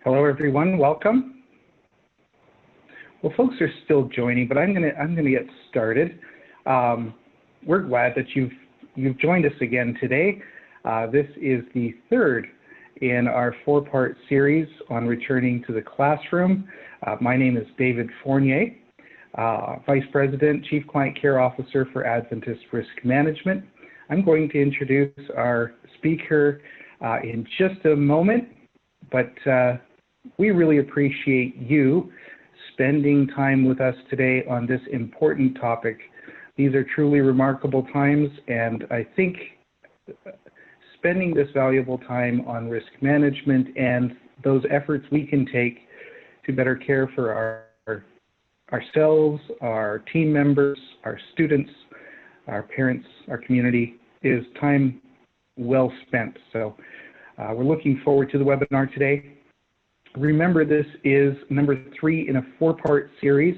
Hello, everyone. Welcome. Well, folks are still joining, but I'm gonna get started. We're glad that you've joined us again today. This is the third in our four-part series on returning to the classroom. My name is David Fournier, Vice President, Chief Client Care Officer for Adventist Risk Management. I'm going to introduce our speaker in just a moment, but we really appreciate you spending time with us today on this important topic. These are truly remarkable times, and I think spending this valuable time on risk management and those efforts we can take to better care for ourselves, our team members, our students, our parents, our community is time well spent. So we're looking forward to the webinar today. Remember, this is number 3 in a 4-part series.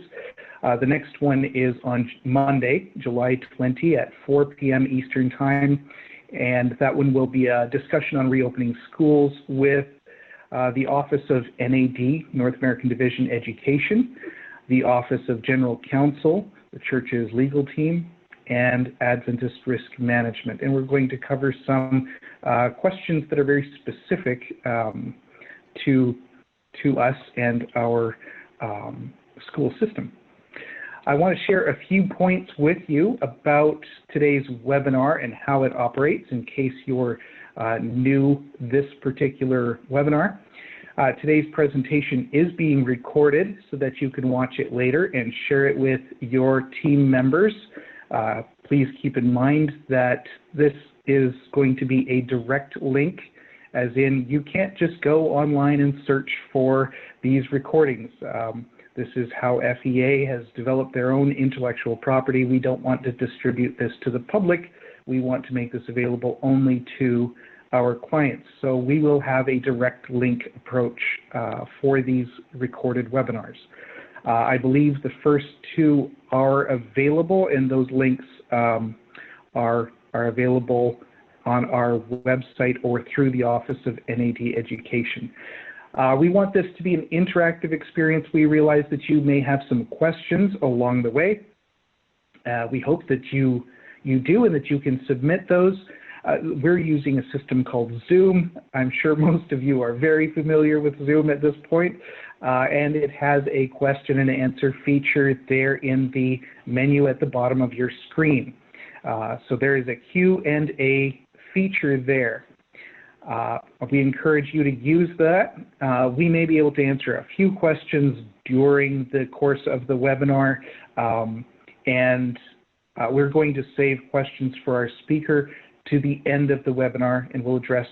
The next one is on Monday, July 20 at 4 p.m. Eastern Time, and that one will be a discussion on reopening schools with the Office of NAD, North American Division Education, the Office of General Counsel, the church's legal team, and Adventist Risk Management. And we're going to cover some questions that are very specific to us and our school system. I want to share a few points with you about today's webinar and how it operates in case you're new this particular webinar. Today's presentation is being recorded so that you can watch it later and share it with your team members. Please keep in mind that this is going to be a direct link, as in you can't just go online and search for these recordings. This is how FEA has developed their own intellectual property. We don't want to distribute this to the public. We want to make this available only to our clients. So we will have a direct link approach for these recorded webinars. I believe the first 2 are available, and those links are available on our website or through the Office of NAD Education. We want this to be an interactive experience. We realize that you may have some questions along the way. We hope that you do and that you can submit those. We're using a system called Zoom. I'm sure most of you are very familiar with Zoom at this point, and it has a question and answer feature there in the menu at the bottom of your screen. So there is a Q&A feature there. We encourage you to use that. We may be able to answer a few questions during the course of the webinar, and we're going to save questions for our speaker to the end of the webinar, and we'll address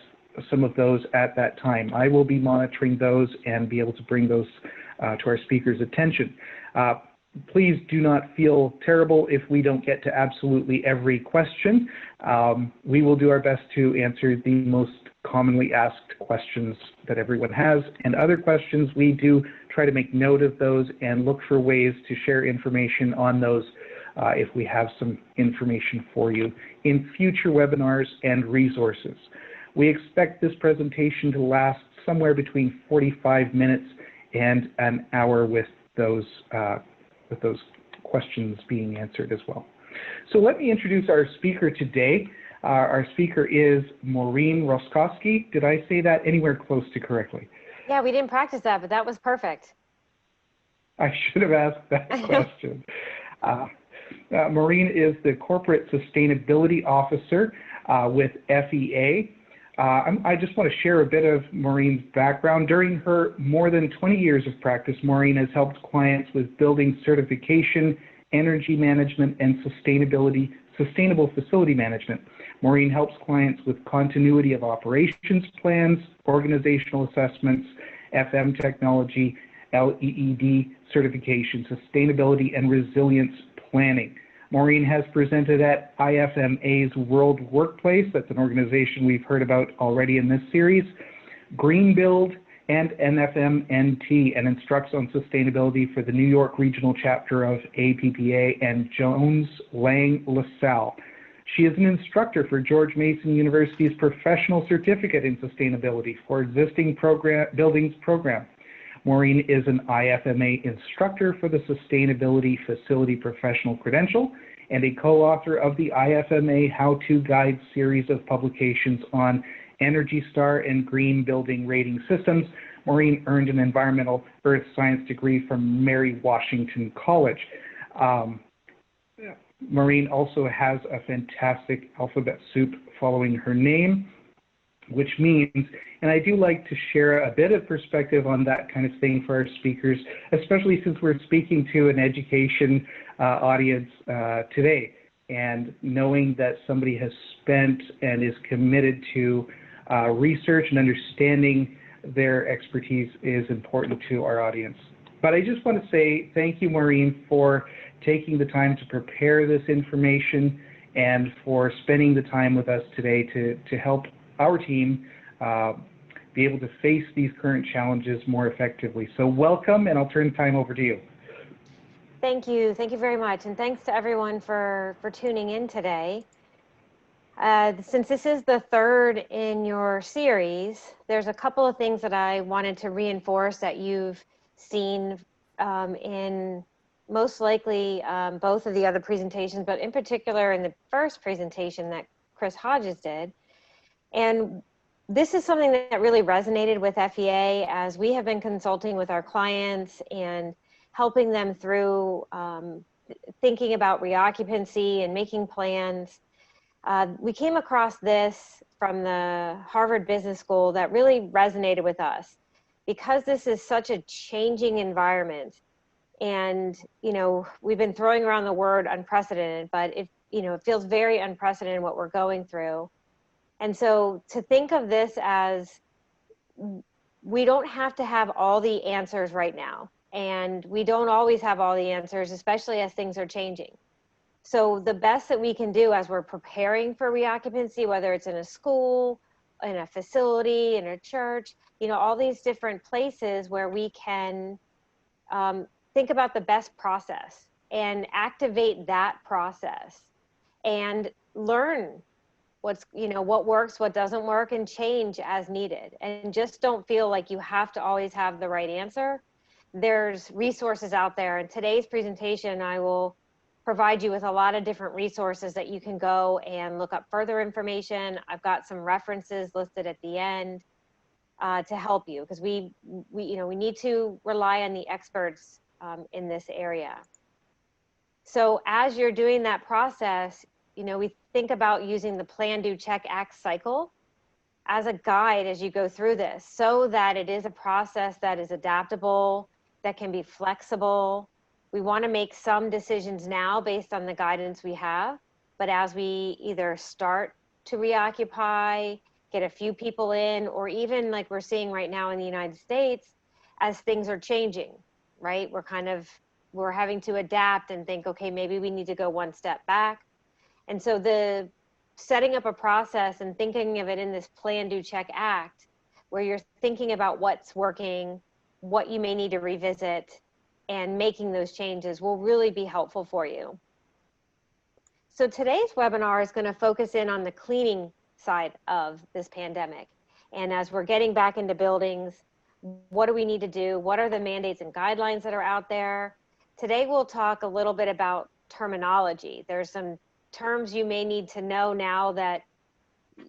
some of those at that time. I will be monitoring those and be able to bring those to our speaker's attention. Please do not feel terrible if we don't get to absolutely every question. We will do our best to answer the most commonly asked questions that everyone has, and other questions we do try to make note of those and look for ways to share information on those if we have some information for you in future webinars and resources. We expect this presentation to last somewhere between 45 minutes and an hour with those questions being answered as well. So let me introduce our speaker today. Our speaker is Maureen Roskowski. Did I say that anywhere close to correctly? Yeah, we didn't practice that, but that was perfect. I should have asked that question. Maureen is the Corporate Sustainability Officer with FEA. I just want to share a bit of Maureen's background. During her more than 20 years of practice, Maureen has helped clients with building certification, energy management, and sustainable facility management. Maureen helps clients with continuity of operations plans, organizational assessments, FM technology, LEED certification, sustainability, and resilience planning. Maureen has presented at IFMA's World Workplace, that's an organization we've heard about already in this series, Green Build, and NFMNT, and instructs on sustainability for the New York Regional Chapter of APPA and Jones Lang LaSalle. She is an instructor for George Mason University's Professional Certificate in Sustainability for Existing Buildings program. Maureen is an IFMA instructor for the Sustainability Facility Professional Credential and a co-author of the IFMA How-To Guide series of publications on Energy Star and Green Building Rating Systems. Maureen earned an environmental earth science degree from Mary Washington College. Maureen also has a fantastic alphabet soup following her name, which means, and I do like to share a bit of perspective on that kind of thing for our speakers, especially since we're speaking to an education audience today, and knowing that somebody has spent and is committed to research and understanding their expertise is important to our audience. But I just want to say thank you, Maureen, for taking the time to prepare this information and for spending the time with us today to help our team be able to face these current challenges more effectively. So welcome, and I'll turn the time over to you. Thank you. Thank you very much. And thanks to everyone for tuning in today. Since this is the third in your series, there's a couple of things that I wanted to reinforce that you've seen in most likely both of the other presentations, but in particular in the first presentation that Chris Hodges did. And this is something that really resonated with FEA as we have been consulting with our clients and helping them through thinking about reoccupancy and making plans. We came across this from the Harvard Business School that really resonated with us because this is such a changing environment. And, you know, we've been throwing around the word unprecedented, but it feels very unprecedented what we're going through. And so to think of this as we don't have to have all the answers right now. And we don't always have all the answers, especially as things are changing. So the best that we can do as we're preparing for reoccupancy, whether it's in a school, in a facility, in a church, all these different places where we can think about the best process and activate that process and learn what works, what doesn't work, and change as needed. And just don't feel like you have to always have the right answer. There's resources out there. In today's presentation, I will provide you with a lot of different resources that you can go and look up further information. I've got some references listed at the end to help you, because we need to rely on the experts in this area. So as you're doing that process, we think about using the Plan, Do, Check, Act cycle as a guide as you go through this, so that it is a process that is adaptable, that can be flexible. We want to make some decisions now based on the guidance we have, but as we either start to reoccupy, get a few people in, or even like we're seeing right now in the United States, as things are changing, right? We're having to adapt and think, okay, maybe we need to go one step back. And so the setting up a process and thinking of it in this Plan, Do, Check, Act, where you're thinking about what's working, what you may need to revisit, and making those changes will really be helpful for you. So today's webinar is going to focus in on the cleaning side of this pandemic. And as we're getting back into buildings, what do we need to do? What are the mandates and guidelines that are out there? Today we'll talk a little bit about terminology. There's some terms you may need to know now that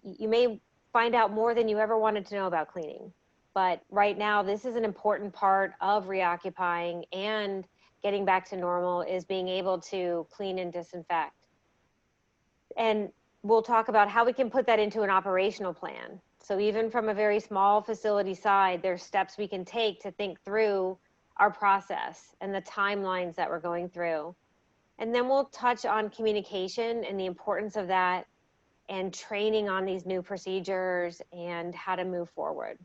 you may find out more than you ever wanted to know about cleaning. But right now, this is an important part of reoccupying and getting back to normal, is being able to clean and disinfect. And we'll talk about how we can put that into an operational plan. So even from a very small facility side, there's steps we can take to think through our process and the timelines that we're going through. And then we'll touch on communication and the importance of that, and training on these new procedures and how to move forward.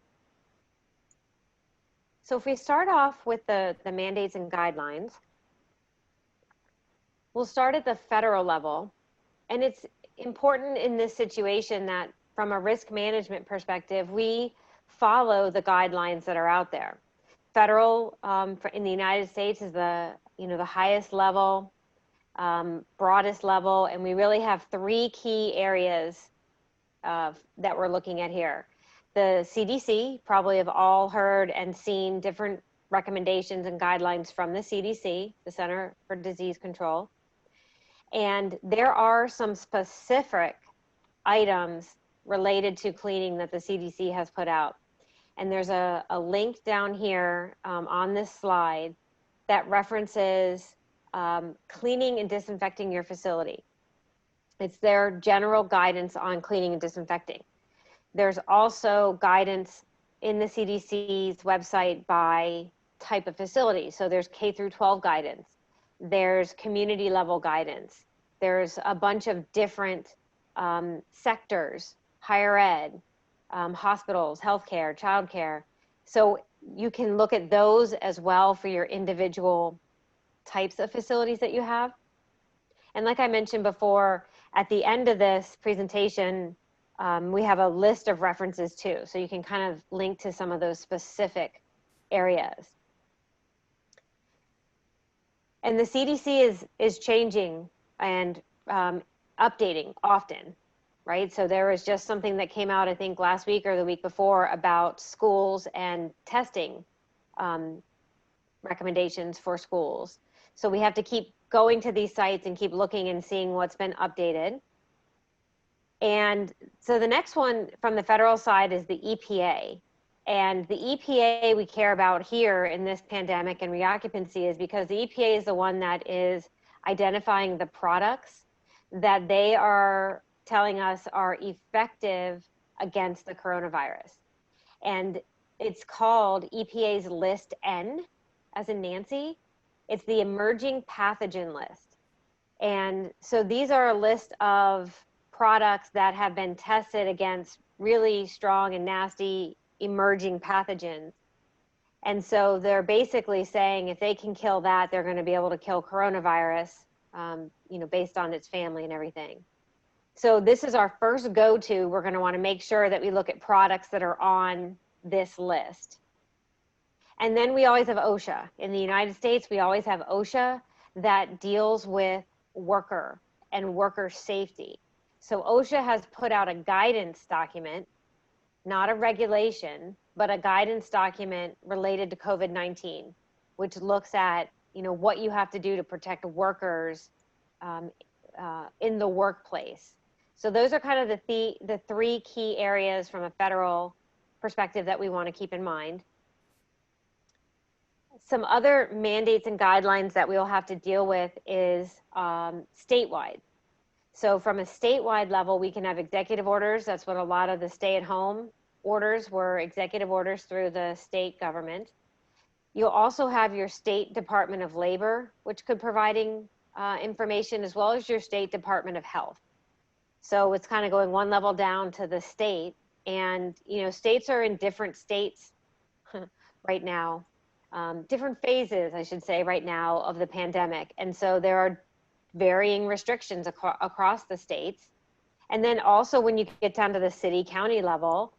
So if we start off with the mandates and guidelines, we'll start at the federal level. And it's important in this situation that from a risk management perspective, we follow the guidelines that are out there. Federal in the United States is the highest level. broadest level, and we really have three key areas that we're looking at here. The CDC, probably have all heard and seen different recommendations and guidelines from the CDC, the Center for Disease Control. And there are some specific items related to cleaning that the CDC has put out. And there's a link down here on this slide that references cleaning and disinfecting your facility. It's their general guidance on cleaning and disinfecting. There's also guidance in the CDC's website by type of facility. So there's K through 12 guidance. There's community level guidance. There's a bunch of different sectors, higher ed, hospitals, healthcare, childcare. So you can look at those as well for your individual types of facilities that you have. And like I mentioned before, at the end of this presentation, we have a list of references too. So you can kind of link to some of those specific areas. And the CDC is changing and updating often, right? So there was just something that came out, I think last week or the week before, about schools and testing recommendations for schools. So we have to keep going to these sites and keep looking and seeing what's been updated. And so the next one from the federal side is the EPA. And the EPA we care about here in this pandemic and reoccupancy is because the EPA is the one that is identifying the products that they are telling us are effective against the coronavirus. And it's called EPA's List N, as in Nancy. It's the emerging pathogen list. And so these are a list of products that have been tested against really strong and nasty emerging pathogens. And so they're basically saying if they can kill that, they're going to be able to kill coronavirus, based on its family and everything. So this is our first go-to. We're going to want to make sure that we look at products that are on this list. And then we always have OSHA. In the United States, we always have OSHA that deals with worker and worker safety. So OSHA has put out a guidance document, not a regulation, but a guidance document related to COVID-19, which looks at, what you have to do to protect workers in the workplace. So those are kind of the three key areas from a federal perspective that we want to keep in mind. Some other mandates and guidelines that we'll have to deal with is statewide. So from a statewide level, we can have executive orders. That's what a lot of the stay-at-home orders were, executive orders through the state government. You'll also have your State Department of Labor, which could providing information, as well as your State Department of Health. So it's kind of going one level down to the state. And, states are in different states right now, different phases, I should say, right now of the pandemic. And so there are varying restrictions across the states. And then also when you get down to the city, county level,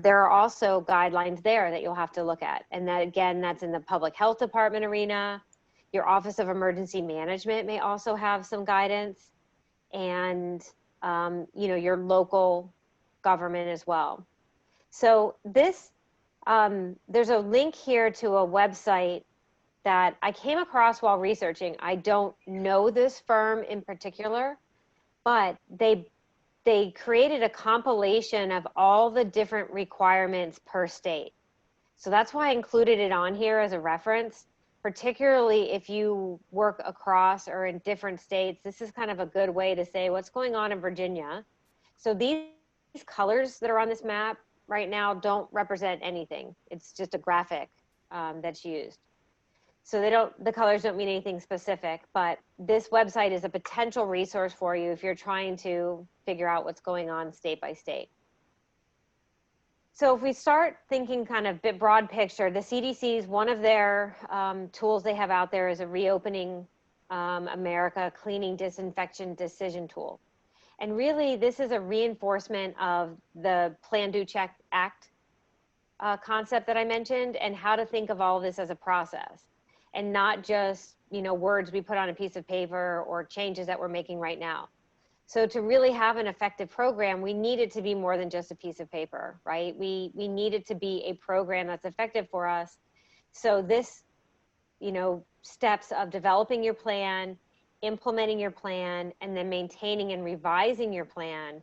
there are also guidelines there that you'll have to look at. And that, again, that's in the public health department arena. Your Office of Emergency Management may also have some guidance, and your local government as well. So this, there's a link here to a website that I came across while researching. I don't know this firm in particular, but they created a compilation of all the different requirements per state. So that's why I included it on here as a reference, particularly if you work across or in different states. This is kind of a good way to say what's going on in Virginia. So these colors that are on this map right now don't represent anything. It's just a graphic that's used. So the colors don't mean anything specific, but this website is a potential resource for you if you're trying to figure out what's going on state by state. So if we start thinking kind of bit broad picture, the CDC's, one of their tools they have out there is a Reopening America Cleaning Disinfection Decision Tool. And really, this is a reinforcement of the Plan, Do, Check, Act concept that I mentioned, and how to think of all of this as a process. and not just, words we put on a piece of paper or changes that we're making right now. So to really have an effective program, we need it to be more than just a piece of paper, right? We need it to be a program that's effective for us. So this, steps of developing your plan, implementing your plan, and then maintaining and revising your plan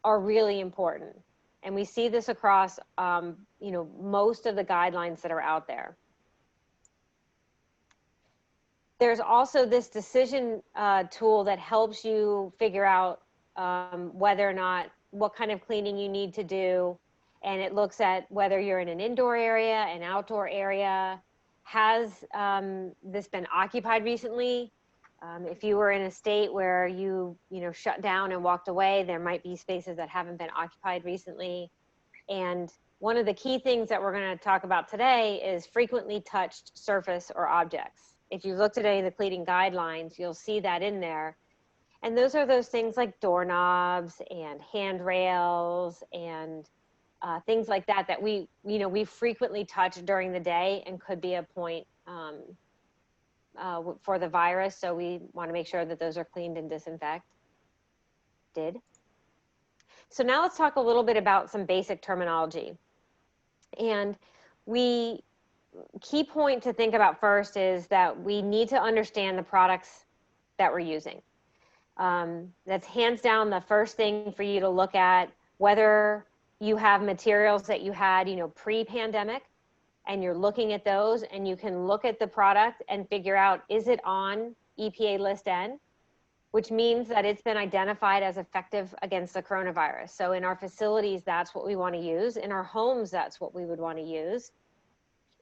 are really important. And we see this across, most of the guidelines that are out there. There's also this decision tool that helps you figure out whether or not, what kind of cleaning you need to do. And it looks at whether you're in an indoor area, an outdoor area. Has this been occupied recently? If you were in a state where you shut down and walked away, there might be spaces that haven't been occupied recently. And one of the key things that we're going to talk about today is frequently touched surface or objects. If you look at any of the cleaning guidelines, you'll see that in there. And those are those things like doorknobs and handrails and things like that that we frequently touch during the day and could be a point for the virus. So we want to make sure that those are cleaned and disinfected. So now let's talk a little bit about some basic terminology. And key point to think about first is that we need to understand the products that we're using. That's hands down the first thing for you to look at, whether you have materials that you had, pre-pandemic, and you're looking at those, and you can look at the product and figure out, is it on EPA List N, which means that it's been identified as effective against the coronavirus. So in our facilities, that's what we want to use. In our homes, that's what we would want to use.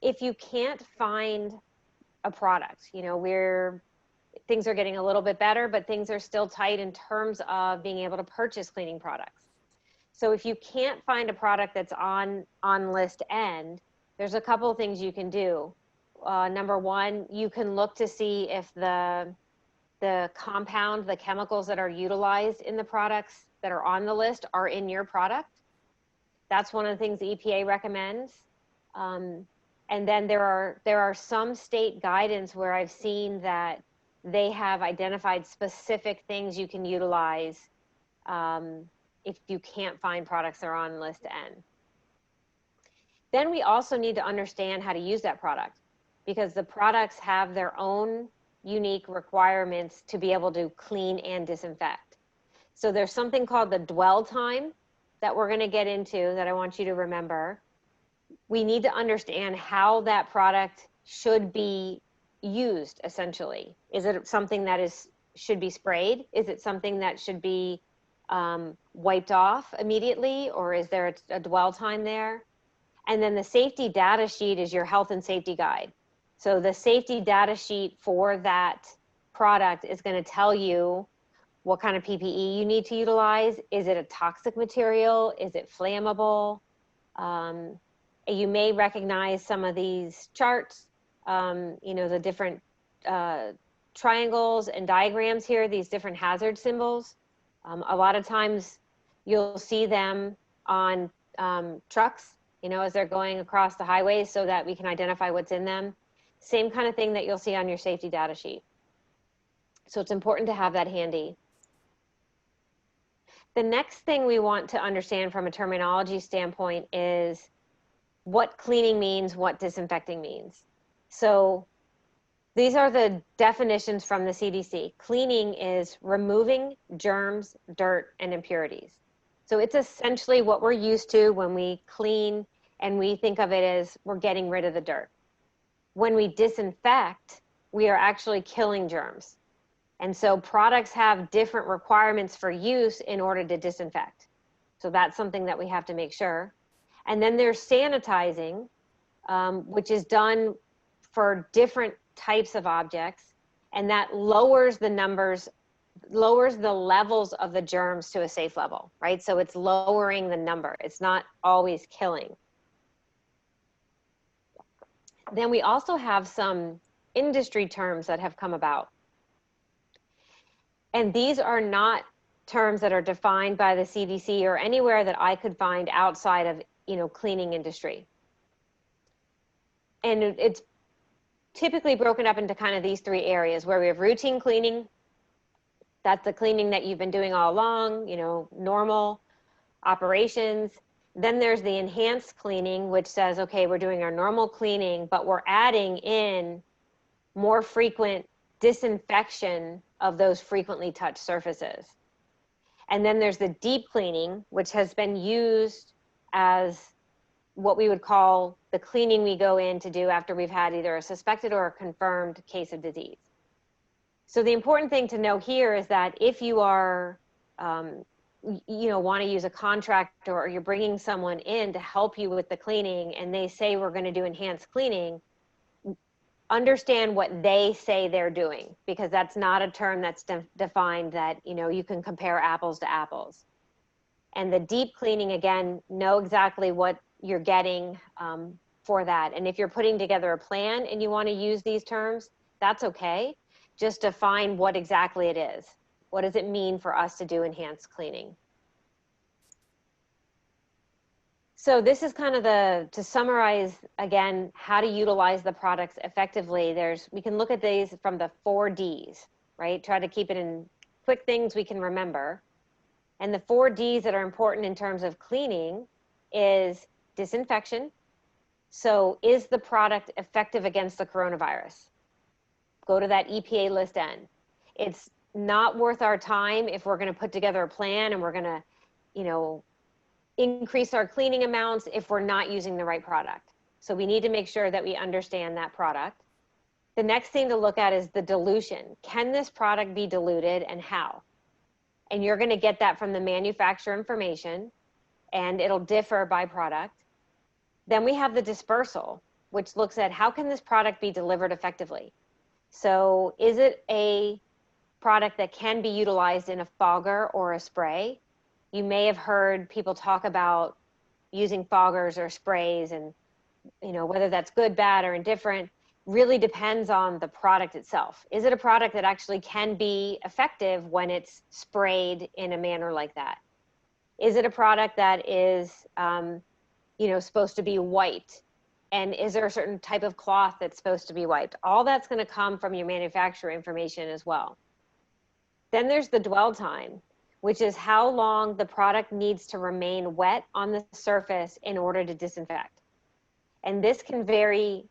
If you can't find a product, things are getting a little bit better, but things are still tight in terms of being able to purchase cleaning products. So if you can't find a product that's on List N, there's a couple of things you can do. Number one, you can look to see if the compound, the chemicals that are utilized in the products that are on the list are in your product. That's one of the things the EPA recommends. And then there are some state guidance where I've seen that they have identified specific things you can utilize if you can't find products that are on List N. Then we also need to understand how to use that product, because the products have their own unique requirements to be able to clean and disinfect. So there's something called the dwell time that we're going to get into that I want you to remember. We need to understand how that product should be used, essentially. Is it something that should be sprayed? Is it something that should be wiped off immediately, or is there a dwell time there? And then the safety data sheet is your health and safety guide. So the safety data sheet for that product is going to tell you what kind of PPE you need to utilize. Is it a toxic material? Is it flammable? You may recognize some of these charts, the different triangles and diagrams here, these different hazard symbols. A lot of times you'll see them on trucks, as they're going across the highways so that we can identify what's in them. Same kind of thing that you'll see on your safety data sheet. So it's important to have that handy. The next thing we want to understand from a terminology standpoint is what cleaning means, what disinfecting means. So these are the definitions from the CDC. Cleaning is removing germs, dirt, and impurities. So it's essentially what we're used to when we clean, and we think of it as we're getting rid of the dirt. When we disinfect, we are actually killing germs. And so products have different requirements for use in order to disinfect. So that's something that we have to make sure. And then there's sanitizing, which is done for different types of objects, and that lowers the levels of the germs to a safe level, right? So it's lowering the number. It's not always killing. Then we also have some industry terms that have come about. And these are not terms that are defined by the CDC or anywhere that I could find outside of, cleaning industry. And it's typically broken up into kind of these three areas where we have routine cleaning. That's the cleaning that you've been doing all along, normal operations. Then there's the enhanced cleaning, which says, okay, we're doing our normal cleaning, but we're adding in more frequent disinfection of those frequently touched surfaces. And then there's the deep cleaning, which has been used as what we would call the cleaning we go in to do after we've had either a suspected or a confirmed case of disease. So the important thing to know here is that if you are, want to use a contractor, or you're bringing someone in to help you with the cleaning and they say we're going to do enhanced cleaning, understand what they say they're doing, because that's not a term that's defined that, you can compare apples to apples. And the deep cleaning, again, know exactly what you're getting for that. And if you're putting together a plan and you want to use these terms, that's okay. Just define what exactly it is. What does it mean for us to do enhanced cleaning? So this is kind of to summarize again, how to utilize the products effectively. We can look at these from the 4 Ds, right? Try to keep it in quick things we can remember. And the 4 Ds that are important in terms of cleaning is disinfection. So is the product effective against the coronavirus? Go to that EPA list N. It's not worth our time if we're going to put together a plan and we're going to, increase our cleaning amounts if we're not using the right product. So we need to make sure that we understand that product. The next thing to look at is the dilution. Can this product be diluted, and how? And you're going to get that from the manufacturer information, and it'll differ by product. Then we have the dispersal, which looks at how can this product be delivered effectively. So is it a product that can be utilized in a fogger or a spray? You may have heard people talk about using foggers or sprays, and whether that's good, bad, or indifferent really depends on the product itself. Is it a product that actually can be effective when it's sprayed in a manner like that? Is it a product that is supposed to be wiped? And is there a certain type of cloth that's supposed to be wiped? All that's going to come from your manufacturer information as well. Then there's the dwell time, which is how long the product needs to remain wet on the surface in order to disinfect. And this can vary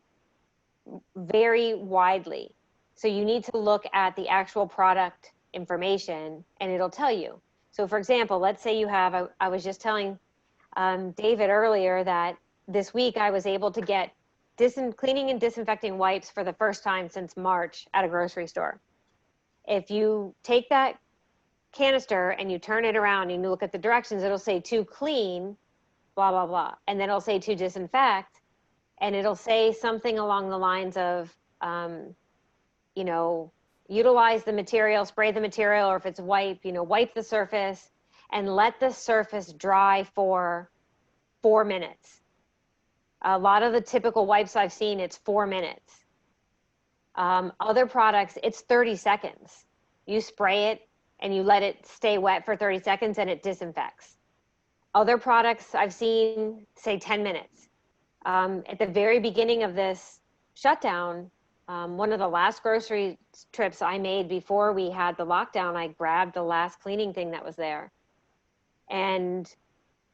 very widely. So you need to look at the actual product information and it'll tell you. So for example, let's say you have, I was just telling David earlier that this week I was able to get cleaning and disinfecting wipes for the first time since March at a grocery store. If you take that canister and you turn it around and you look at the directions, it'll say to clean, blah, blah, blah. And then it'll say to disinfect, and it'll say something along the lines of, utilize the material, spray the material, or if it's wipe, wipe the surface and let the surface dry for 4 minutes. A lot of the typical wipes I've seen, it's 4 minutes. Other products, it's 30 seconds. You spray it and you let it stay wet for 30 seconds and it disinfects. Other products I've seen say 10 minutes. At the very beginning of this shutdown, one of the last grocery trips I made before we had the lockdown, I grabbed the last cleaning thing that was there. And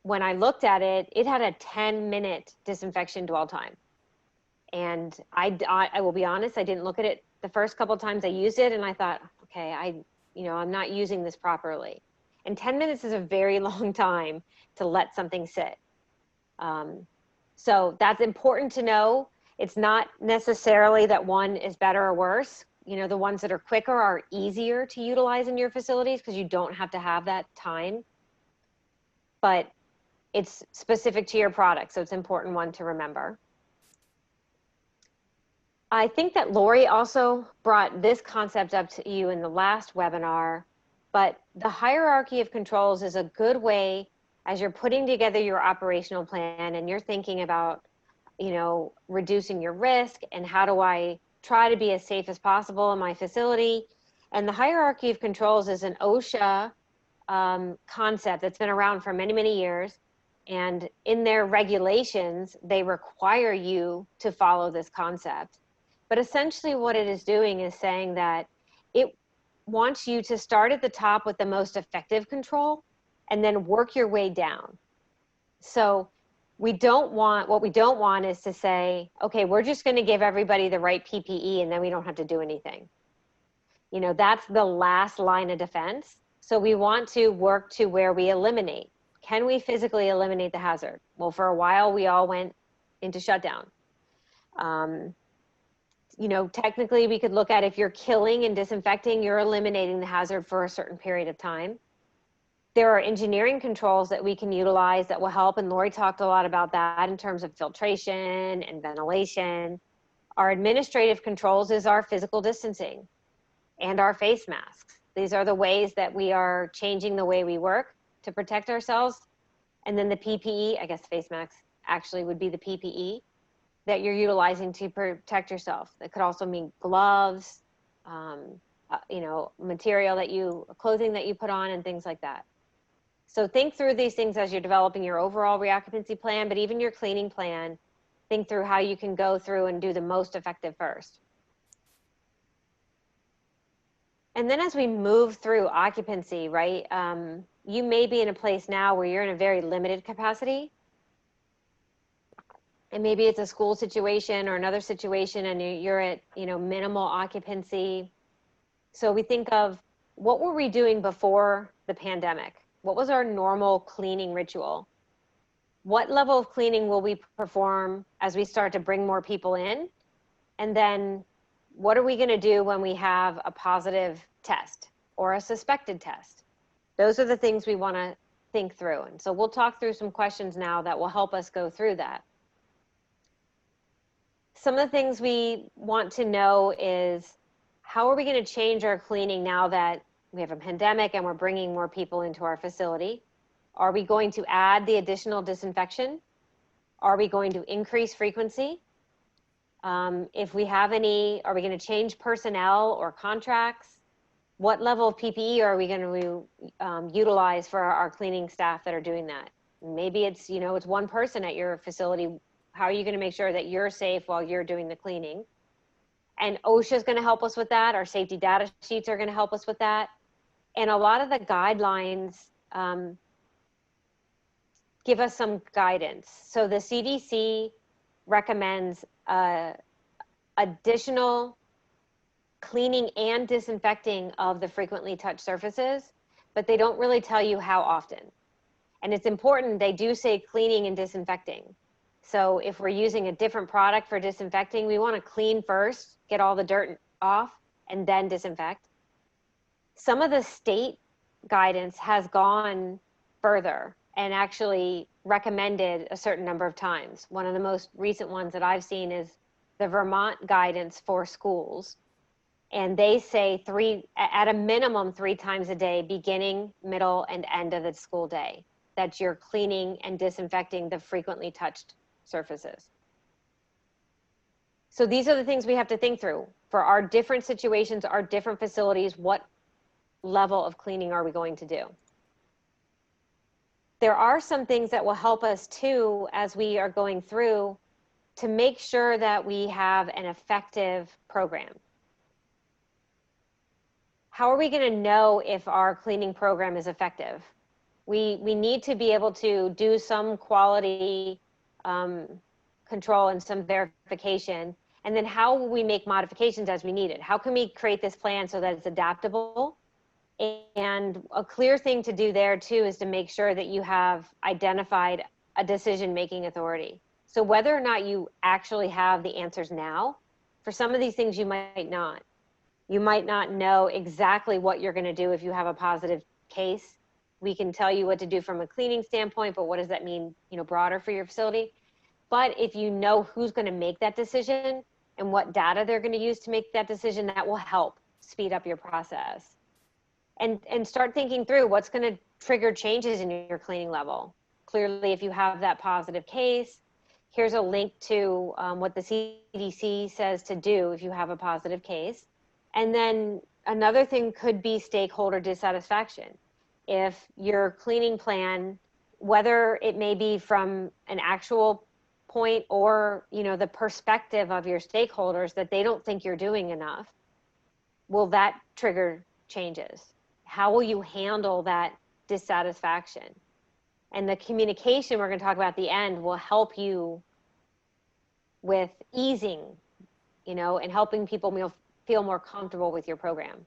when I looked at it, it had a 10-minute disinfection dwell time. And I will be honest, I didn't look at it the first couple of times I used it, and I thought, okay, I'm not using this properly. And 10 minutes is a very long time to let something sit. So that's important to know. It's not necessarily that one is better or worse. The ones that are quicker are easier to utilize in your facilities because you don't have to have that time. But it's specific to your product, so it's an important one to remember. I think that Lori also brought this concept up to you in the last webinar, but the hierarchy of controls is a good way as you're putting together your operational plan and you're thinking about, reducing your risk and how do I try to be as safe as possible in my facility. And the hierarchy of controls is an OSHA concept that's been around for many, many years. And in their regulations, they require you to follow this concept. But essentially what it is doing is saying that it wants you to start at the top with the most effective control and then work your way down. So what we don't want is to say, okay, we're just going to give everybody the right PPE and then we don't have to do anything. That's the last line of defense. So we want to work to where we eliminate. Can we physically eliminate the hazard? Well, for a while, we all went into shutdown. Technically, we could look at if you're killing and disinfecting, you're eliminating the hazard for a certain period of time. There are engineering controls that we can utilize that will help, and Lori talked a lot about that in terms of filtration and ventilation. Our administrative controls is our physical distancing and our face masks. These are the ways that we are changing the way we work to protect ourselves. And then the PPE, I guess face masks actually would be the PPE that you're utilizing to protect yourself. It could also mean gloves, clothing that you put on and things like that. So think through these things as you're developing your overall reoccupancy plan, but even your cleaning plan, think through how you can go through and do the most effective first. And then as we move through occupancy, right, you may be in a place now where you're in a very limited capacity. And maybe it's a school situation or another situation and you're at, minimal occupancy. So we think of what were we doing before the pandemic? What was our normal cleaning ritual? What level of cleaning will we perform as we start to bring more people in? And then what are we going to do when we have a positive test or a suspected test? Those are the things we want to think through. And so we'll talk through some questions now that will help us go through that. Some of the things we want to know is how are we going to change our cleaning now that we have a pandemic and we're bringing more people into our facility? Are we going to add the additional disinfection? Are we going to increase frequency? If we have any, are we going to change personnel or contracts? What level of PPE are we going to utilize for our cleaning staff that are doing that? Maybe it's, it's one person at your facility. How are you going to make sure that you're safe while you're doing the cleaning? And OSHA is going to help us with that. Our safety data sheets are going to help us with that. And a lot of the guidelines give us some guidance. So the CDC recommends additional cleaning and disinfecting of the frequently touched surfaces, but they don't really tell you how often. And it's important, they do say cleaning and disinfecting. So if we're using a different product for disinfecting, we want to clean first, get all the dirt off, and then disinfect. Some of the state guidance has gone further and actually recommended a certain number of times. One of the most recent ones that I've seen is the Vermont guidance for schools. And they say at a minimum 3 times a day, beginning, middle, and end of the school day, that you're cleaning and disinfecting the frequently touched surfaces. So these are the things we have to think through. For our different situations, our different facilities, what level of cleaning are we going to do? There are some things that will help us too as we are going through to make sure that we have an effective program. How are we going to know if our cleaning program is effective? We need to be able to do some quality control and some verification. And then how will we make modifications as we need it? How can we create this plan so that it's adaptable? And a clear thing to do there too is to make sure that you have identified a decision-making authority. So whether or not you actually have the answers now, for some of these things you might not. You might not know exactly what you're going to do if you have a positive case. We can tell you what to do from a cleaning standpoint, but what does that mean, broader for your facility? But if you know who's going to make that decision and what data they're going to use to make that decision, that will help speed up your process. And start thinking through what's going to trigger changes in your cleaning level. Clearly, if you have that positive case, here's a link to what the CDC says to do if you have a positive case. And then another thing could be stakeholder dissatisfaction. If your cleaning plan, whether it may be from an actual point or, the perspective of your stakeholders that they don't think you're doing enough, will that trigger changes? How will you handle that dissatisfaction? And the communication we're going to talk about at the end will help you with easing, and helping people feel more comfortable with your program.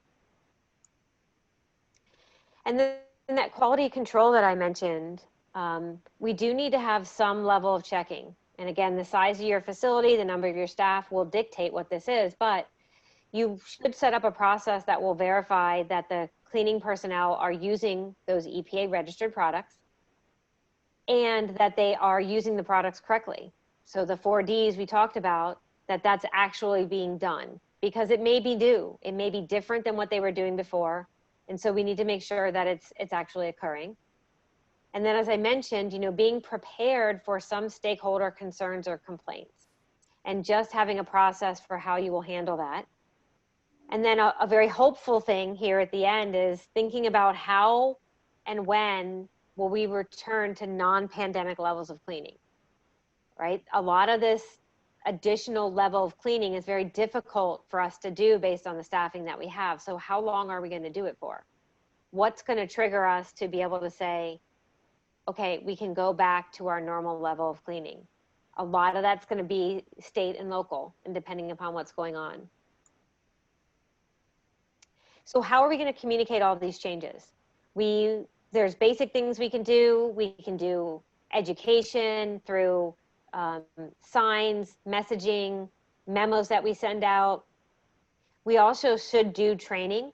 And then that quality control that I mentioned, we do need to have some level of checking. And again, the size of your facility, the number of your staff will dictate what this is, but you should set up a process that will verify that the cleaning personnel are using those EPA registered products and that they are using the products correctly. So the 4Ds we talked about, that's actually being done, because it may be new, it may be different than what they were doing before. And so we need to make sure that it's actually occurring. And then, as I mentioned, being prepared for some stakeholder concerns or complaints, and just having a process for how you will handle that. And then a very hopeful thing here at the end is thinking about how and when will we return to non-pandemic levels of cleaning, right? A lot of this additional level of cleaning is very difficult for us to do based on the staffing that we have. So how long are we going to do it for? What's going to trigger us to be able to say, okay, we can go back to our normal level of cleaning? A lot of that's going to be state and local, and depending upon what's going on. So how are we going to communicate all of these changes? There's basic things we can do. We can do education through signs, messaging, memos that we send out. We also should do training.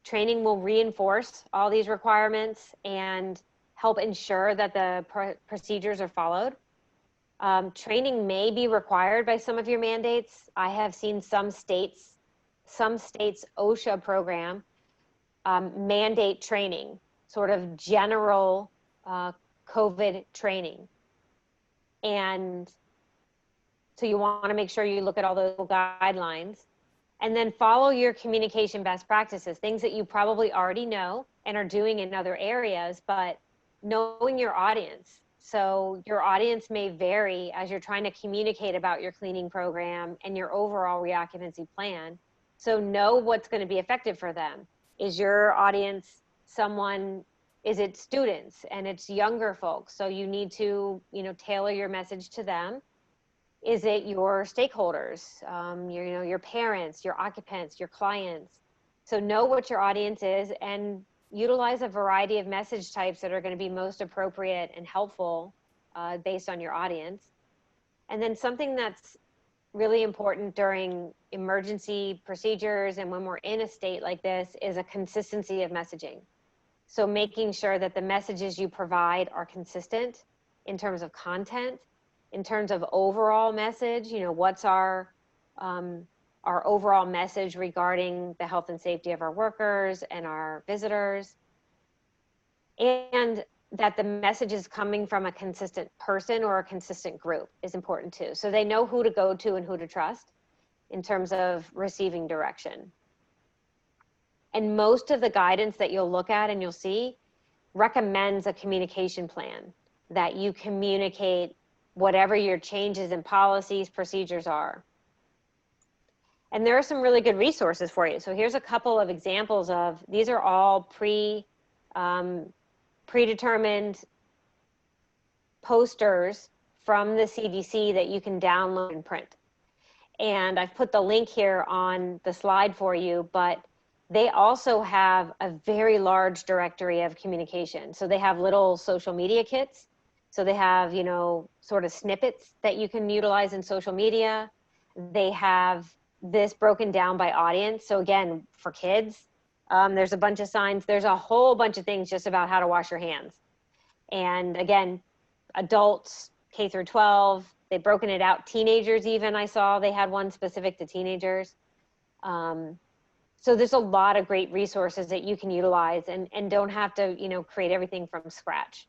Training will reinforce all these requirements and help ensure that the procedures are followed. Training may be required by some of your mandates. I have seen some states OSHA program mandate training, sort of general COVID training. And so you want to make sure you look at all those guidelines and then follow your communication best practices, things that you probably already know and are doing in other areas, but knowing your audience. So your audience may vary as you're trying to communicate about your cleaning program and your overall reoccupancy plan. So know what's going to be effective for them. Is your audience is it students and it's younger folks? So you need to, tailor your message to them. Is it your stakeholders, your parents, your occupants, your clients? So know what your audience is and utilize a variety of message types that are going to be most appropriate and helpful based on your audience. And then something that's really important during emergency procedures and when we're in a state like this is a consistency of messaging. So making sure that the messages you provide are consistent in terms of content, in terms of overall message, what's our overall message regarding the health and safety of our workers and our visitors, and that the message is coming from a consistent person or a consistent group is important too. So they know who to go to and who to trust in terms of receiving direction. And most of the guidance that you'll look at and you'll see recommends a communication plan that you communicate whatever your changes in policies, procedures are. And there are some really good resources for you. So here's a couple of examples of, these are all predetermined posters from the CDC that you can download and print. And I've put the link here on the slide for you, but they also have a very large directory of communication. So they have little social media kits. So they have, sort of snippets that you can utilize in social media. They have this broken down by audience. So again, for kids, there's a bunch of signs. There's a whole bunch of things just about how to wash your hands. And again, adults, K through 12, they've broken it out. Teenagers even, I saw they had one specific to teenagers. So there's a lot of great resources that you can utilize and don't have to, create everything from scratch.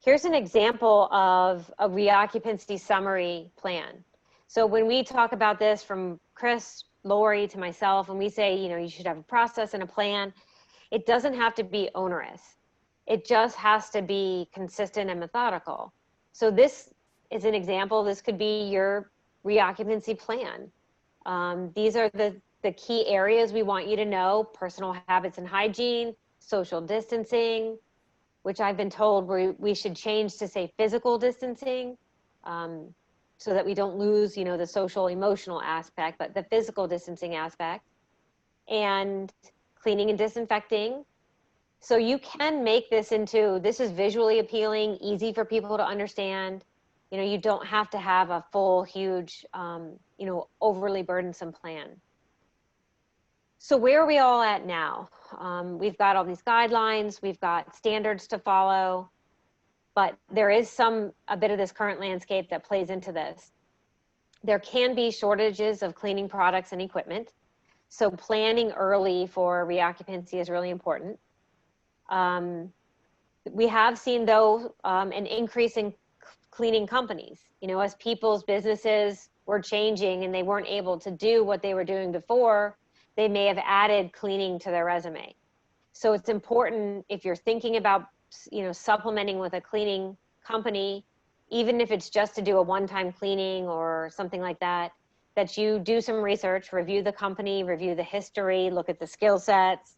Here's an example of a reoccupancy summary plan. So when we talk about this, from Chris, Lori to myself, and we say, you should have a process and a plan, it doesn't have to be onerous. It just has to be consistent and methodical. So this is an example. This could be your reoccupancy plan. These are the key areas we want you to know: personal habits and hygiene, social distancing, which I've been told we should change to say physical distancing, so that we don't lose, the social emotional aspect, but the physical distancing aspect, and cleaning and disinfecting. So you can make this this is visually appealing, easy for people to understand. You don't have to have a full, huge, overly burdensome plan. So where are we all at now? We've got all these guidelines, we've got standards to follow, but there is a bit of this current landscape that plays into this. There can be shortages of cleaning products and equipment. So planning early for reoccupancy is really important. We have seen, though, an increase in cleaning companies. As people's businesses were changing and they weren't able to do what they were doing before, they may have added cleaning to their resume. So it's important, if you're thinking about, supplementing with a cleaning company, even if it's just to do a one-time cleaning or something like that, that you do some research, review the company, review the history, look at the skill sets.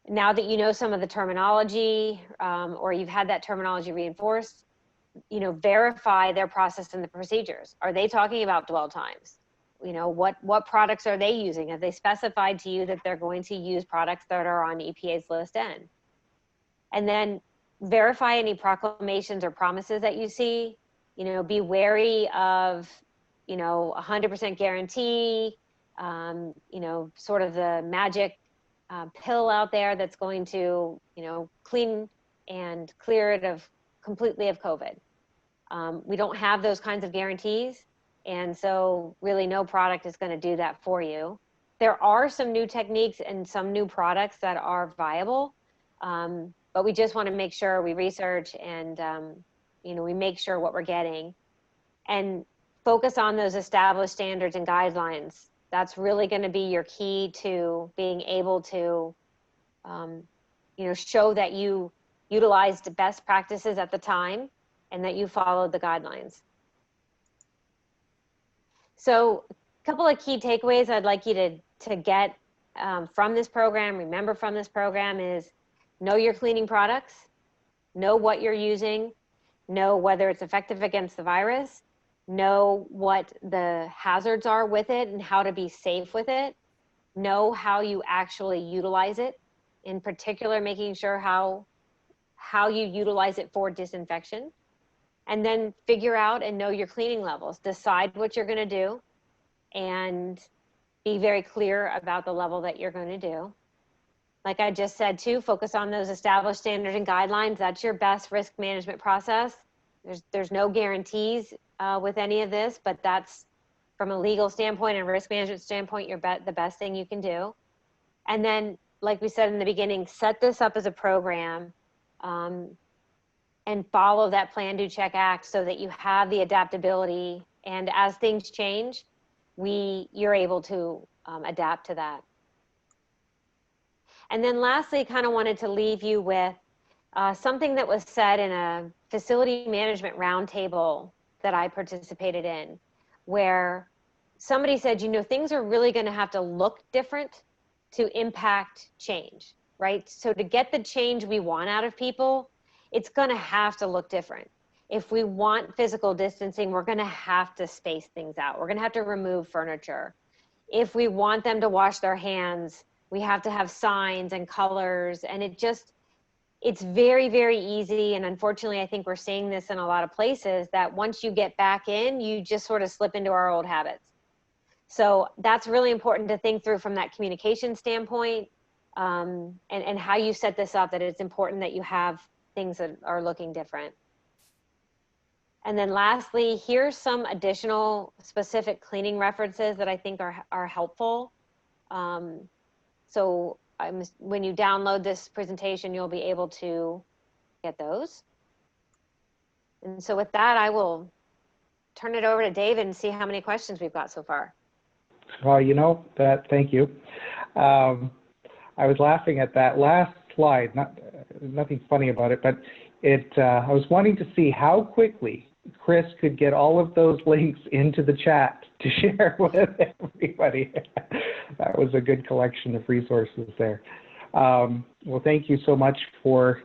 Now that you know some of the terminology, or you've had that terminology reinforced, verify their process and the procedures. Are they talking about dwell times? What products are they using? Have they specified to you that they're going to use products that are on EPA's list N? And then verify any proclamations or promises that you see. Be wary of, 100% guarantee, sort of the magic pill out there that's going to, clean and clear it completely of COVID. We don't have those kinds of guarantees. And so really no product is going to do that for you. There are some new techniques and some new products that are viable, but we just want to make sure we research and, we make sure what we're getting and focus on those established standards and guidelines. That's really going to be your key to being able to, show that you utilized best practices at the time and that you followed the guidelines. So a couple of key takeaways I'd like you to get from this program, remember from this program, is know your cleaning products, know what you're using, know whether it's effective against the virus, know what the hazards are with it and how to be safe with it, know how you actually utilize it, in particular making sure how you utilize it for disinfection, and then figure out and know your cleaning levels. Decide what you're going to do and be very clear about the level that you're going to do. Like I just said too, focus on those established standards and guidelines. That's your best risk management process. There's no guarantees with any of this, but that's, from a legal standpoint and risk management standpoint, the best thing you can do. And then, like we said in the beginning, set this up as a program and follow that plan, do, check, act, so that you have the adaptability. And as things change, you're able to adapt to that. And then lastly, kind of wanted to leave you with something that was said in a facility management roundtable that I participated in, where somebody said, things are really going to have to look different to impact change, right? So to get the change we want out of people, it's going to have to look different. If we want physical distancing, we're going to have to space things out. We're going to have to remove furniture. If we want them to wash their hands, we have to have signs and colors. And it's very, very easy. And unfortunately, I think we're seeing this in a lot of places, that once you get back in, you just sort of slip into our old habits. So that's really important to think through from that communication standpoint, and how you set this up, that it's important that you have things that are looking different. And then lastly, here's some additional specific cleaning references that I think are helpful. So when you download this presentation, you'll be able to get those. And so with that, I will turn it over to David and see how many questions we've got so far. Well, thank you. I was laughing at that last slide, nothing funny about it, but I was wanting to see how quickly Chris could get all of those links into the chat to share with everybody. That was a good collection of resources there. Well, thank you so much for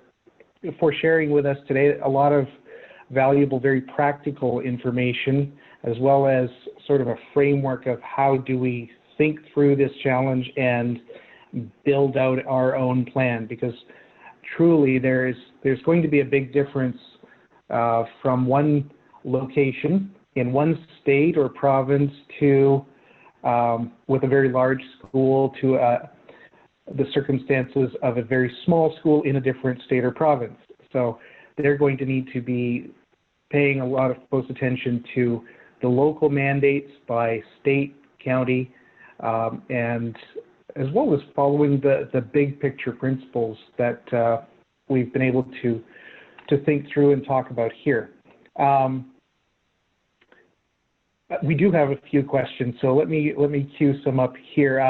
sharing with us today. A lot of valuable, very practical information, as well as sort of a framework of how do we think through this challenge and build out our own plan, because truly there's going to be a big difference from one location in one state or province to with a very large school to the circumstances of a very small school in a different state or province. So they're going to need to be paying a lot of close attention to the local mandates by state, county, and as well as following the big picture principles that we've been able to think through and talk about here. We do have a few questions, so let me cue some up here.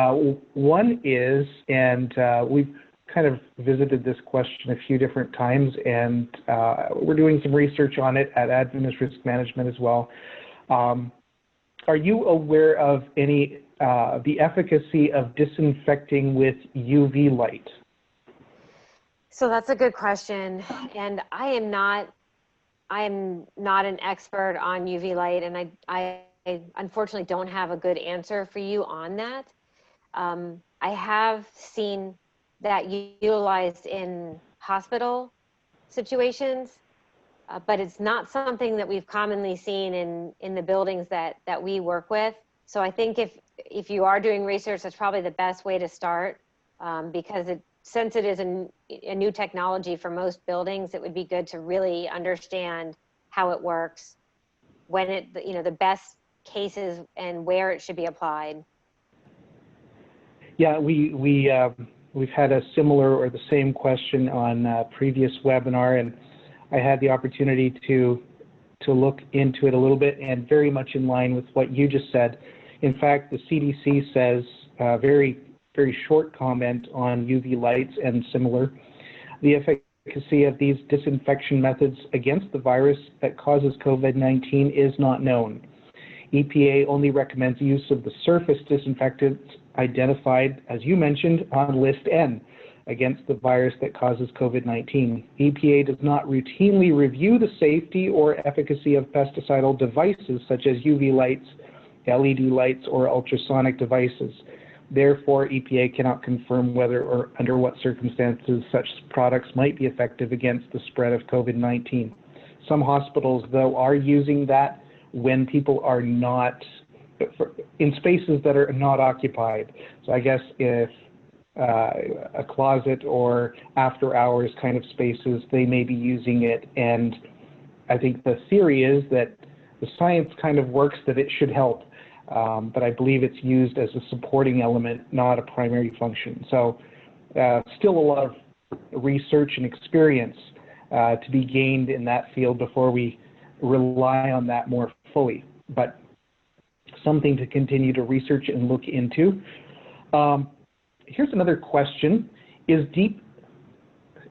One is, and we've kind of visited this question a few different times, and we're doing some research on it at Adventist Risk Management as well. Are you aware of any the efficacy of disinfecting with UV light? So that's a good question, and I am not an expert on UV light, and I unfortunately don't have a good answer for you on that. I have seen that utilized in hospital situations, but it's not something that we've commonly seen in the buildings that we work with. So I think if you are doing research, that's probably the best way to start, because since it is a new technology for most buildings, it would be good to really understand how it works, when the best cases and where it should be applied. Yeah, we've had a similar or the same question on a previous webinar, and I had the opportunity to look into it a little bit, and very much in line with what you just said. In fact, the CDC says very short comment on UV lights and similar. The efficacy of these disinfection methods against the virus that causes COVID-19 is not known. EPA only recommends use of the surface disinfectants identified, as you mentioned, on List N against the virus that causes COVID-19. EPA does not routinely review the safety or efficacy of pesticidal devices such as UV lights, LED lights, or ultrasonic devices. Therefore, EPA cannot confirm whether or under what circumstances such products might be effective against the spread of COVID-19. Some hospitals, though, are using that when people are not, in spaces that are not occupied. So I guess if a closet or after hours kind of spaces, they may be using it. And I think the theory is that the science kind of works that it should help. But I believe it's used as a supporting element, not a primary function. So still a lot of research and experience to be gained in that field before we rely on that more fully, but something to continue to research and look into. Here's another question. Is deep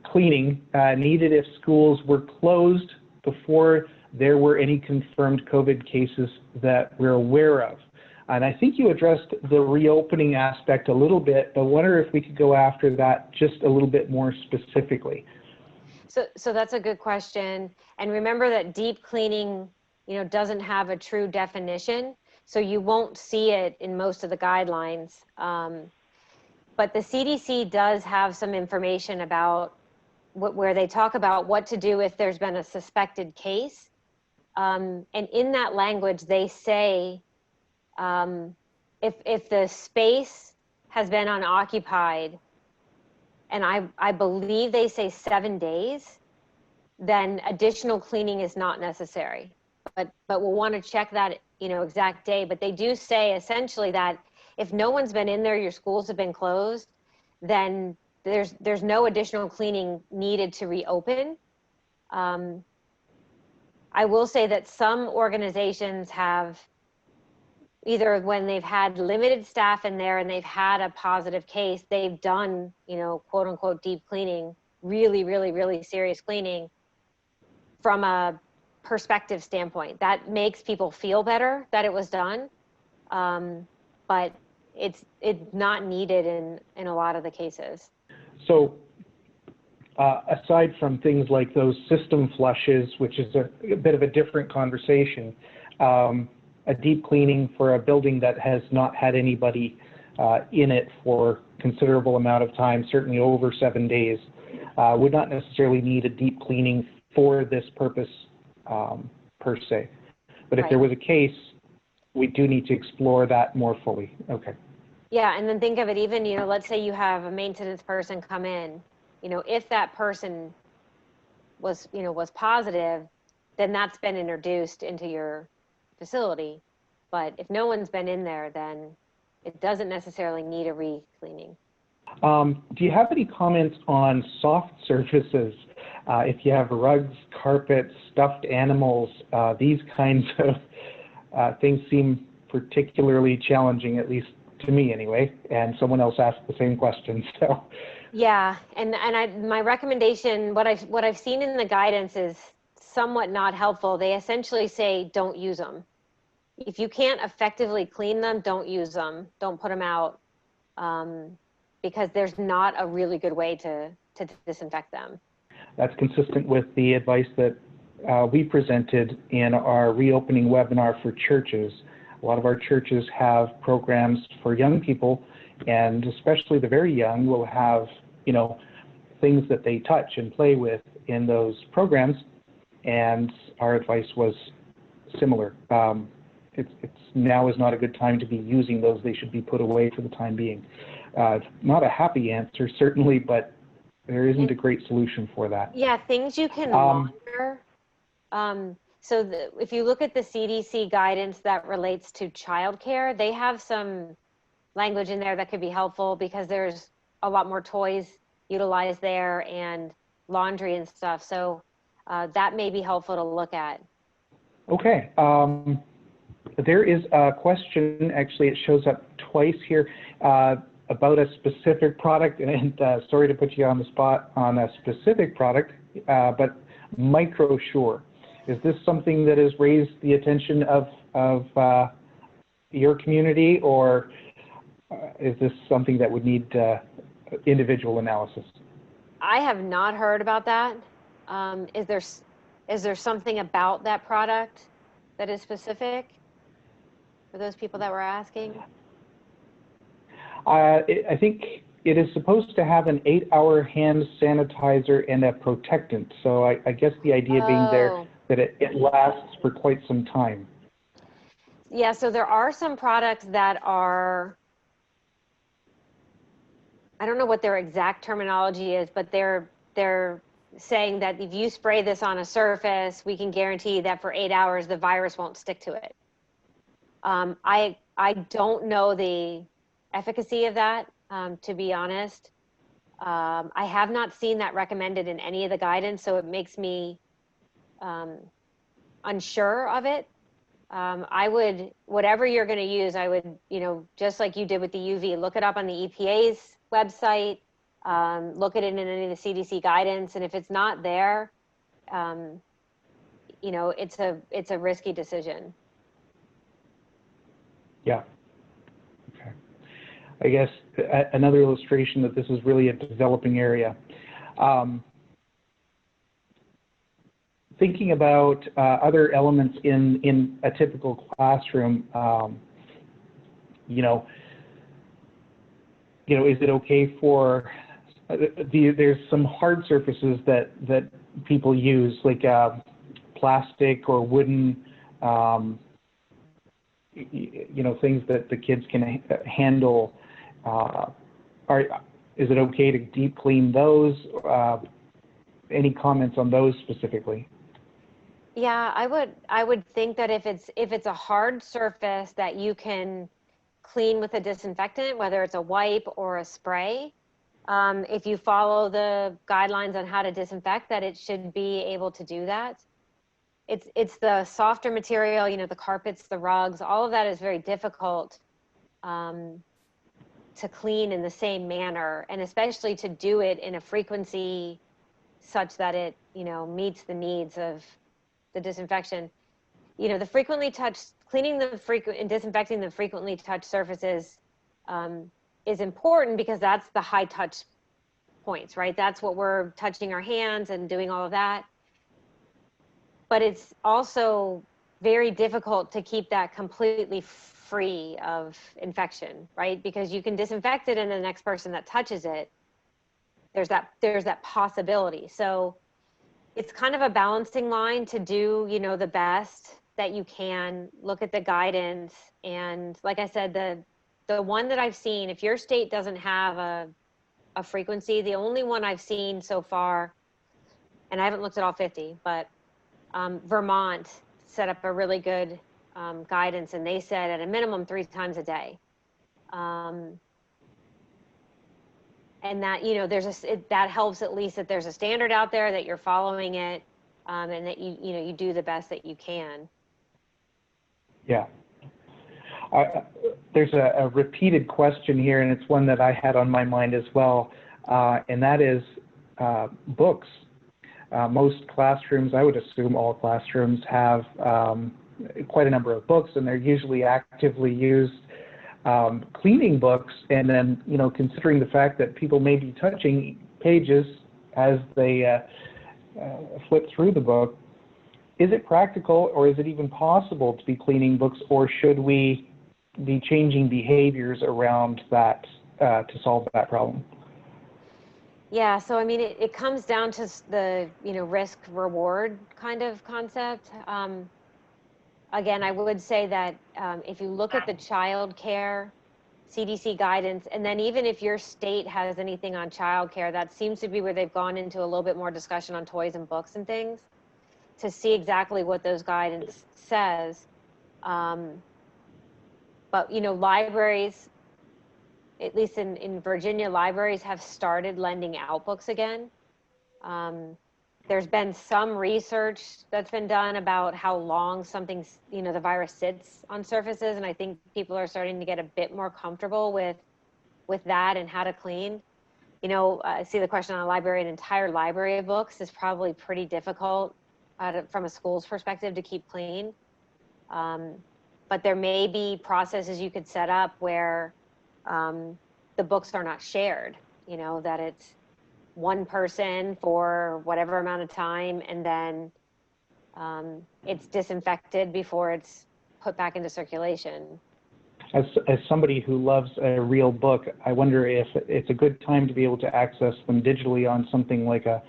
cleaning needed if schools were closed before there were any confirmed COVID cases that we're aware of? And I think you addressed the reopening aspect a little bit, but I wonder if we could go after that just a little bit more specifically. So that's a good question. And remember that deep cleaning, doesn't have a true definition. So you won't see it in most of the guidelines. But the CDC does have some information about where they talk about what to do if there's been a suspected case. And in that language, they say, if the space has been unoccupied, and I believe they say 7 days, then additional cleaning is not necessary. But we'll want to check that exact day. But they do say essentially that if no one's been in there, your schools have been closed, then there's no additional cleaning needed to reopen. I will say that some organizations have, either when they've had limited staff in there and they've had a positive case, they've done, quote unquote, deep cleaning, really, really, really serious cleaning. from a perspective standpoint. That makes people feel better that it was done, but it's not needed in a lot of the cases. So aside from things like those system flushes, which is a bit of a different conversation, a deep cleaning for a building that has not had anybody in it for considerable amount of time, certainly over 7 days, would not necessarily need a deep cleaning for this purpose per se. But if Right. there was a case, we do need to explore that more fully. Okay. Yeah, and then think of it even, let's say you have a maintenance person come in, if that person was positive, then that's been introduced into your facility. But if no one's been in there, then it doesn't necessarily need a re-cleaning. Do you have any comments on soft surfaces? If you have rugs, carpets, stuffed animals, these kinds of things seem particularly challenging, at least to me anyway, and someone else asked the same question. So yeah, and my recommendation, what I've seen in the guidance is somewhat not helpful. They essentially say don't use them. If you can't effectively clean them, don't use them. Don't put them out, because there's not a really good way to disinfect them. that's consistent with the advice that we presented in our reopening webinar for churches. A lot of our churches have programs for young people, and especially the very young will have, things that they touch and play with in those programs, and our advice was similar. It's now is not a good time to be using those. They should be put away for the time being. Not a happy answer, certainly, but there isn't a great solution for that. Yeah, things you can launder. So if you look at the CDC guidance that relates to childcare, they have some language in there that could be helpful because there's a lot more toys utilized there and laundry and stuff. So that may be helpful to look at. Okay. There is a question, actually it shows up twice here, about a specific product, and sorry to put you on the spot on a specific product, but MicroSure. Is this something that has raised the attention of your community, or is this something that would need individual analysis? I have not heard about that. Is there something about that product that is specific for those people that were asking? I think it is supposed to have an 8-hour hand sanitizer and a protectant. So I guess the idea being there that it lasts for quite some time. Yeah, so there are some products that are, I don't know what their exact terminology is, but they're saying that if you spray this on a surface, we can guarantee that for 8 hours, the virus won't stick to it. I don't know the efficacy of that, to be honest. I have not seen that recommended in any of the guidance, so it makes me unsure of it. I would, whatever you're going to use, I would, just like you did with the UV, look it up on the EPA's website, look at it in any of the CDC guidance, and if it's not there, it's a risky decision. Yeah. Okay. I guess another illustration that this is really a developing area. Thinking about other elements in a typical classroom, is it okay for there's some hard surfaces that people use, like plastic or wooden, things that the kids can handle. Is it okay to deep clean those? Any comments on those specifically? Yeah, I would think that if it's a hard surface that you can clean with a disinfectant, whether it's a wipe or a spray, if you follow the guidelines on how to disinfect, that it should be able to do that. It's the softer material, the carpets, the rugs, all of that is very difficult to clean in the same manner, and especially to do it in a frequency such that it, meets the needs of the disinfection. The frequently touched, cleaning the frequent and disinfecting the frequently touched surfaces is important because that's the high touch points, right? That's what we're touching our hands and doing all of that. But it's also very difficult to keep that completely free of infection, right? Because you can disinfect it and the next person that touches it, there's that possibility. So it's kind of a balancing line to do, the best that you can, look at the guidance. And like I said, the one that I've seen, if your state doesn't have a frequency, the only one I've seen so far, and I haven't looked at all 50, but Vermont set up a really good guidance, and they said at a minimum 3 times a day. And that, that helps, at least that there's a standard out there, that you're following it, and that you do the best that you can. Yeah. There's a repeated question here, and it's one that I had on my mind as well, and that is books. Most classrooms, I would assume all classrooms, have quite a number of books, and they're usually actively used cleaning books. And then, considering the fact that people may be touching pages as they flip through the book, is it practical, or is it even possible to be cleaning books, or should we be changing behaviors around that to solve that problem? Yeah, so I mean, it comes down to the risk reward kind of concept. Again, I would say that if you look at the child care CDC guidance, and then even if your state has anything on child care, that seems to be where they've gone into a little bit more discussion on toys and books and things, to see exactly what those guidance says. But libraries, at least in Virginia, libraries have started lending out books again. There's been some research that's been done about how long something's, the virus sits on surfaces, and I think people are starting to get a bit more comfortable with that and how to clean. I see the question on a library. An entire library of books is probably pretty difficult from a school's perspective to keep clean. But there may be processes you could set up where the books are not shared, that it's one person for whatever amount of time, and then it's disinfected before it's put back into circulation. As somebody who loves a real book, I wonder if it's a good time to be able to access them digitally on something like a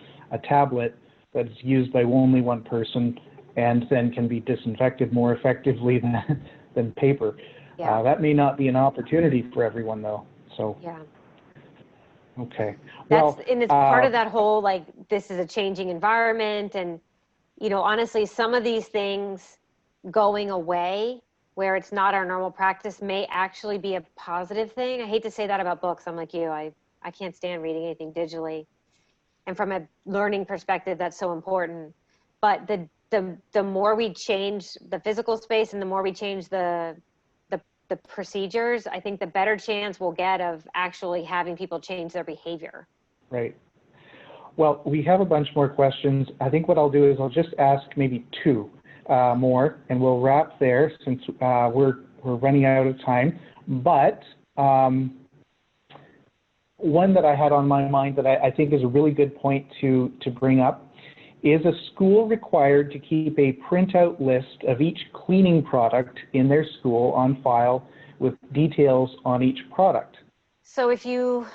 tablet that's used by only one person and then can be disinfected more effectively than paper. Yeah. That may not be an opportunity for everyone, though. So. Yeah. Okay. And it's part of that whole, this is a changing environment, and honestly, some of these things going away where it's not our normal practice may actually be a positive thing. I hate to say that about books. I'm like you. I can't stand reading anything digitally. And from a learning perspective, that's so important. But the more we change the physical space and the more we change the procedures, I think the better chance we'll get of actually having people change their behavior. Right. Well, we have a bunch more questions. I think what I'll do is I'll just ask maybe 2 more, and we'll wrap there since we're running out of time. But one that I had on my mind that I think is a really good point to bring up is, a school required to keep a printout list of each cleaning product in their school on file with details on each product? So if you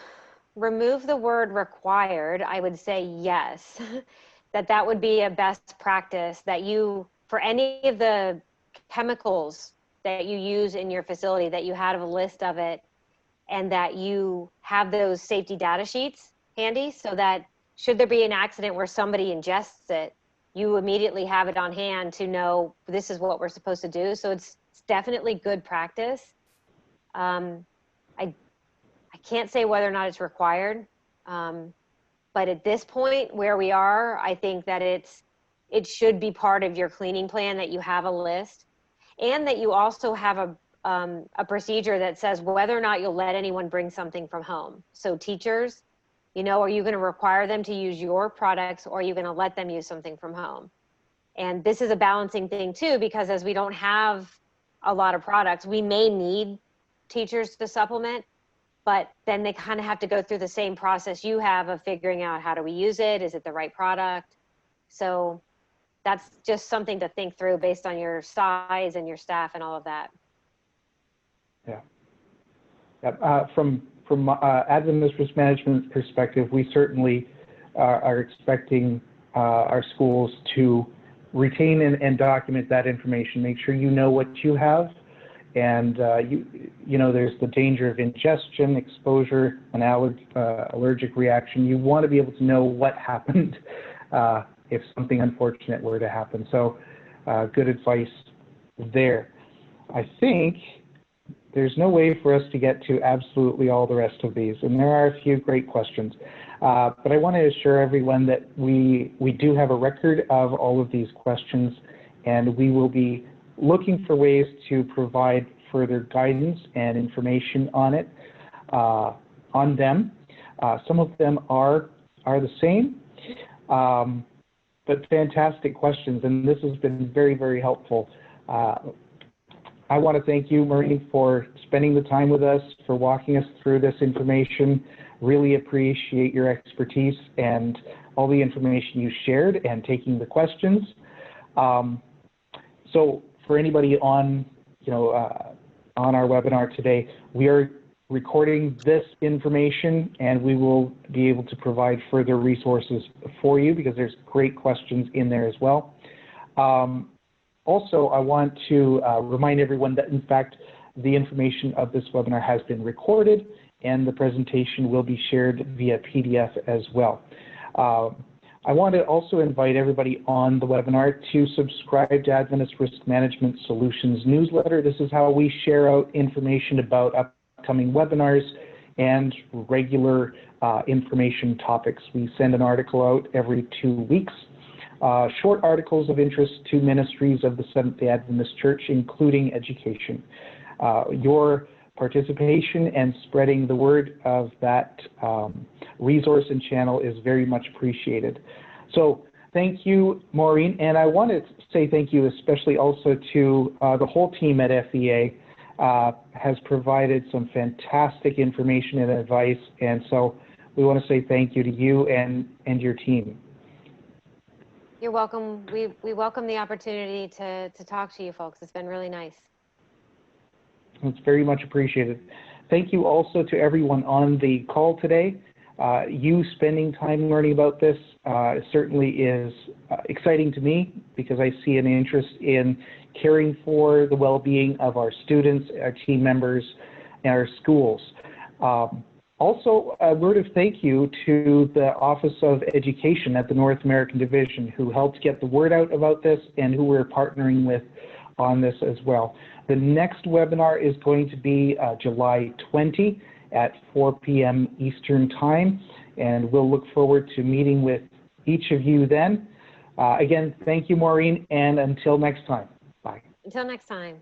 remove the word required, I would say yes, that would be a best practice, that you, for any of the chemicals that you use in your facility, that you have a list of it, and that you have those safety data sheets handy, so that should there be an accident where somebody ingests it, you immediately have it on hand to know this is what we're supposed to do. So it's definitely good practice. I can't say whether or not it's required, but at this point where we are, I think that it should be part of your cleaning plan, that you have a list, and that you also have a procedure that says whether or not you'll let anyone bring something from home. So teachers, You know, are you going to require them to use your products, or are you going to let them use something from home? And this is a balancing thing too, because as we don't have a lot of products, we may need teachers to supplement, but then they kind of have to go through the same process you have of figuring out, how do we use it? Is it the right product? So that's just something to think through based on your size and your staff and all of that. Yeah. From Adventist Risk Management perspective, we certainly are expecting our schools to retain and document that information. Make sure you know what you have, and you know there's the danger of ingestion, exposure, an allergic reaction. You want to be able to know what happened if something unfortunate were to happen. So good advice there. I think there's no way for us to get to absolutely all the rest of these, and there are a few great questions. But I want to assure everyone that we do have a record of all of these questions, and we will be looking for ways to provide further guidance and information on it, on them. Some of them are the same, but fantastic questions, and this has been very, very helpful. I want to thank you, Maureen, for spending the time with us, for walking us through this information. Really appreciate your expertise and all the information you shared and taking the questions. So for anybody on, on our webinar today, we are recording this information, and we will be able to provide further resources for you because there's great questions in there as well. Also, I want to remind everyone that, in fact, the information of this webinar has been recorded, and the presentation will be shared via PDF as well. I want to also invite everybody on the webinar to subscribe to Adventist Risk Management Solutions newsletter. This is how we share out information about upcoming webinars and regular information topics. We send an article out every 2 weeks. Short articles of interest to ministries of the Seventh-day Adventist Church, including education. Your participation and spreading the word of that resource and channel is very much appreciated. So thank you, Maureen, and I want to say thank you especially also to the whole team at FEA. Has provided some fantastic information and advice, and so we want to say thank you to you and your team. You're welcome. We welcome the opportunity to talk to you folks. It's been really nice. It's very much appreciated. Thank you also to everyone on the call today. You spending time learning about this certainly is exciting to me because I see an interest in caring for the well-being of our students, our team members, and our schools. Also, a word of thank you to the Office of Education at the North American Division, who helped get the word out about this and who we're partnering with on this as well. The next webinar is going to be July 20 at 4 p.m. Eastern Time, and we'll look forward to meeting with each of you then. Again, thank you, Maureen, and until next time. Bye. Until next time.